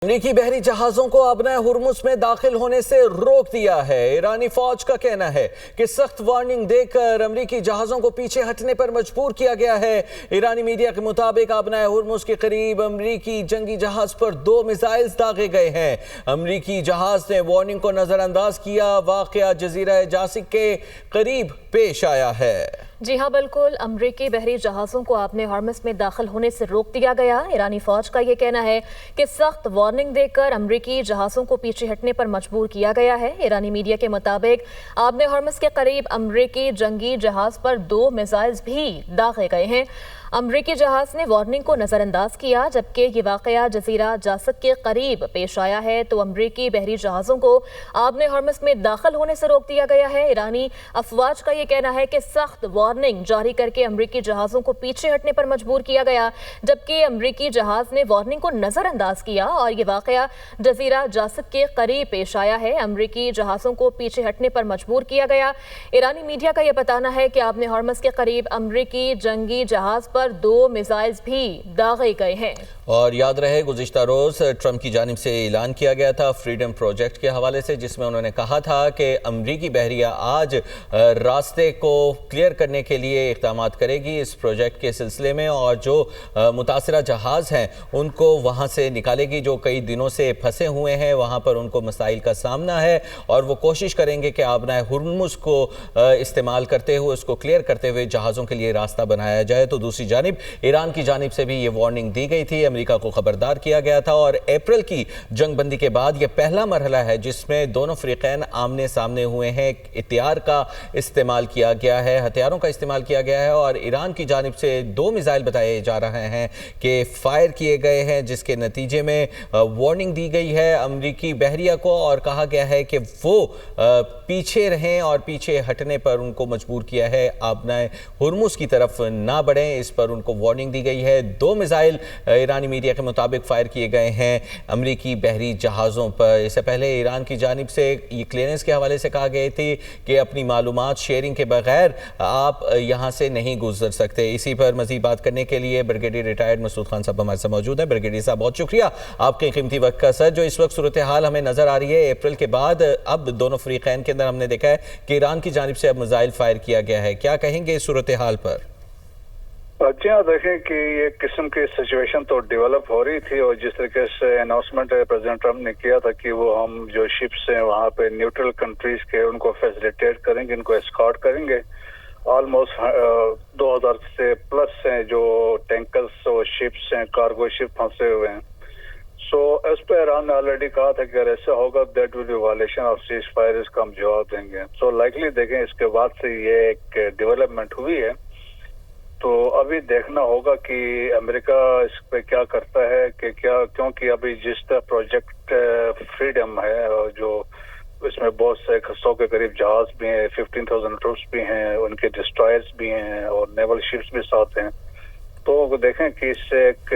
امریکی بحری جہازوں کو ابنۂ ہرمز میں داخل ہونے سے روک دیا ہے۔ ایرانی فوج کا کہنا ہے کہ سخت وارننگ دے کر امریکی جہازوں کو پیچھے ہٹنے پر مجبور کیا گیا ہے۔ ایرانی میڈیا کے مطابق ابنۂ ہرمز کے قریب امریکی جنگی جہاز پر 2 میزائلز داغے گئے ہیں۔ امریکی جہاز نے وارننگ کو نظر انداز کیا۔ واقعہ جزیرہ جاسک کے قریب پیش آیا ہے۔ جی ہاں بالکل، امریکی بحری جہازوں کو ابنۂ ہرمز میں داخل ہونے سے روک دیا گیا۔ ایرانی فوج کا یہ کہنا ہے کہ سخت وارننگ دے کر امریکی جہازوں کو پیچھے ہٹنے پر مجبور کیا گیا ہے۔ ایرانی میڈیا کے مطابق ابنۂ ہرمز کے قریب امریکی جنگی جہاز پر 2 میزائلز بھی داغے گئے ہیں۔ امریکی جہاز نے وارننگ کو نظر انداز کیا، جبکہ یہ واقعہ جزیرہ جاسک کے قریب پیش آیا ہے تو امریکی بحری جہازوں کو ابنۂ ہرمز میں داخل ہونے سے روک دیا گیا ہے۔ ایرانی افواج کا یہ کہنا ہے کہ سخت وارننگ جاری کر کے امریکی جہازوں کو پیچھے ہٹنے پر مجبور کیا گیا، جبکہ امریکی جہاز نے وارننگ کو نظر انداز کیا اور یہ واقعہ جزیرہ جاسک کے قریب پیش آیا ہے۔ امریکی جہازوں کو پیچھے ہٹنے پر مجبور کیا گیا۔ ایرانی میڈیا کا یہ بتانا ہے کہ ابنۂ ہرمز کے قریب امریکی جنگی جہاز پر 2 میزائلز بھی داغے گئے ہیں۔ اور یاد رہے گزشتہ روز ٹرمپ کی جانب سے اعلان کیا گیا تھا فریڈم پروجیکٹ کے حوالے سے، جس میں انہوں نے کہا تھا کہ امریکی بحریہ آج راستے کو کلیئر کرنے کے لیے اقدامات کرے گی اس پروجیکٹ کے سلسلے میں، اور جو متاثرہ جہاز ہیں ان کو وہاں سے نکالے گی جو کئی دنوں سے پھنسے ہوئے ہیں، وہاں پر ان کو مسائل کا سامنا ہے، اور وہ کوشش کریں گے کہ ابنۂ ہرمز کو استعمال کرتے ہوئے اس کو کلیئر کرتے ہوئے جہازوں کے لیے راستہ بنایا جائے۔ تو دوسری جانب ایران کی جانب سے بھی یہ وارننگ دی گئی تھی، امریکہ کو خبردار کیا گیا تھا، اور اپریل کی جنگ بندی کے بعد یہ پہلا مرحلہ ہے جس میں دونوں فریقین آمنے سامنے ہوئے ہیں۔ ہتھیار کا استعمال کیا گیا ہے، ہتھیاروں کا استعمال کیا گیا ہے، اور ایران کی جانب سے 2 میزائل بتائے جا رہے ہیں کہ فائر کیے گئے ہیں، جس کے نتیجے میں وارننگ دی گئی ہے امریکی بحریہ کو، اور کہا گیا ہے کہ وہ پیچھے رہیں اور پیچھے ہٹنے پر ان کو مجبور کیا ہے، ابنۂ ہرمز کی طرف نہ بڑھیں، اس پر ان کو وارننگ دی گئی ہے۔ 2 میزائل ایرانی میڈیا کے مطابق فائر کیے گئے ہیں امریکی بحری جہازوں پر۔ اس سے پہلے ایران کی جانب سے یہ کلیئرنس کے حوالے سے کہا گیا تھی کہ اپنی معلومات شیئرنگ کے بغیر آپ یہاں سے نہیں گزر سکتے۔ اسی پر مزید بات کرنے کے لیے بریگیڈیئر ریٹائرڈ مسعود خان صاحب ہمارے ساتھ موجود ہیں۔ بریگیڈیئر صاحب بہت شکریہ آپ کے قیمتی وقت کا۔ سر، جو اس وقت صورتحال ہمیں نظر آ رہی ہے اپریل کے بعد، اب دونوں فریقین کے اندر ہم نے دیکھا ہے کہ ایران کی جانب سے اب میزائل فائر کیا گیا ہے، کیا کہیں گے اس صورتحال پر؟ جی ہاں، دیکھیں کہ یہ قسم کی سچویشن تو ڈیولپ ہو رہی تھی، اور جس طریقے سے اناؤنسمنٹ پریزیڈنٹ ٹرمپ نے کیا تھا کہ وہ ہم جو شپس ہیں وہاں پہ نیوٹرل کنٹریز کے ان کو فیسیلیٹیٹ کریں گے، ان کو اسکارٹ کریں گے۔ آلموسٹ 2000 سے پلس ہیں جو ٹینکرز اور شپس ہیں، کارگو شپ پھنسے ہوئے ہیں۔ سو اس پہ ایران نے آلریڈی کہا تھا کہ اگر ایسا ہوگا that will be violation of ceasefire, اس کا ہم جواب دیں گے۔ سو لائکلی دیکھیں اس کے بعد سے یہ ایک ڈیولپمنٹ ہوئی ہے، تو ابھی دیکھنا ہوگا کہ امریکہ اس پہ کیا کرتا ہے کہ کیونکہ ابھی جس طرح پروجیکٹ فریڈم ہے، جو اس میں بہت سے 100 کے قریب جہاز بھی ہیں، 15,000 ٹروپس بھی ہیں، ان کے ڈسٹرائرز بھی ہیں اور نیول شپس بھی ساتھ ہیں، تو دیکھیں کہ اس سے ایک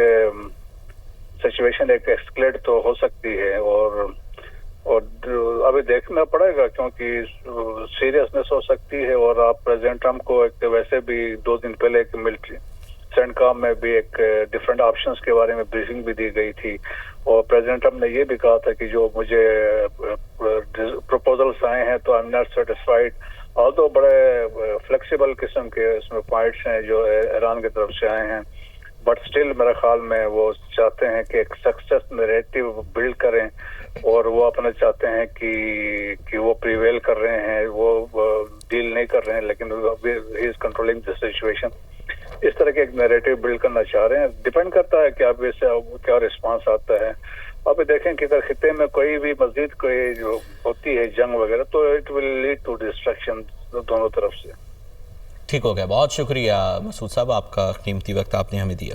سچویشن ایک ایسکلیٹ تو ہو سکتی ہے، اور ابھی دیکھنا پڑے گا کیونکہ سیریسنس ہو سکتی ہے۔ اور آپ پریزیڈنٹ ٹرمپ کو ایک ویسے بھی 2 دن پہلے ایک ملٹری سینڈکام میں بھی ایک ڈفرینٹ آپشنز کے بارے میں بریفنگ بھی دی گئی تھی، اور پریزیڈنٹ ٹرمپ نے یہ بھی کہا تھا کہ جو مجھے پروپوزلس آئے ہیں تو آئی ایم ناٹ سیٹسفائیڈ، آلدو بڑے فلیکسیبل قسم کے اس میں پوائنٹس ہیں جو ایران کی طرف سے آئے ہیں، بٹ سٹل میرے خیال میں وہ چاہتے ہیں کہ ایک سکسیس نیریٹو بلڈ کریں، اور وہ اپنا چاہتے ہیں کہ وہ پریویل کر رہے ہیں، وہ ڈیل نہیں کر رہے ہیں، لیکن ہی از کنٹرولنگ دی سچویشن۔ اس طرح کے ایک نیریٹو بلڈ کرنا چاہ رہے ہیں۔ ڈیپینڈ کرتا ہے کہ اب اس سے کیا رسپانس آتا ہے۔ اب دیکھیں کہ اگر خطے میں کوئی بھی مزید کوئی جو ہوتی ہے جنگ وغیرہ، تو it will lead to destruction دونوں طرف سے۔ ٹھیک ہو گیا، بہت شکریہ مسعود صاحب، آپ کا قیمتی وقت آپ نے ہمیں دیا۔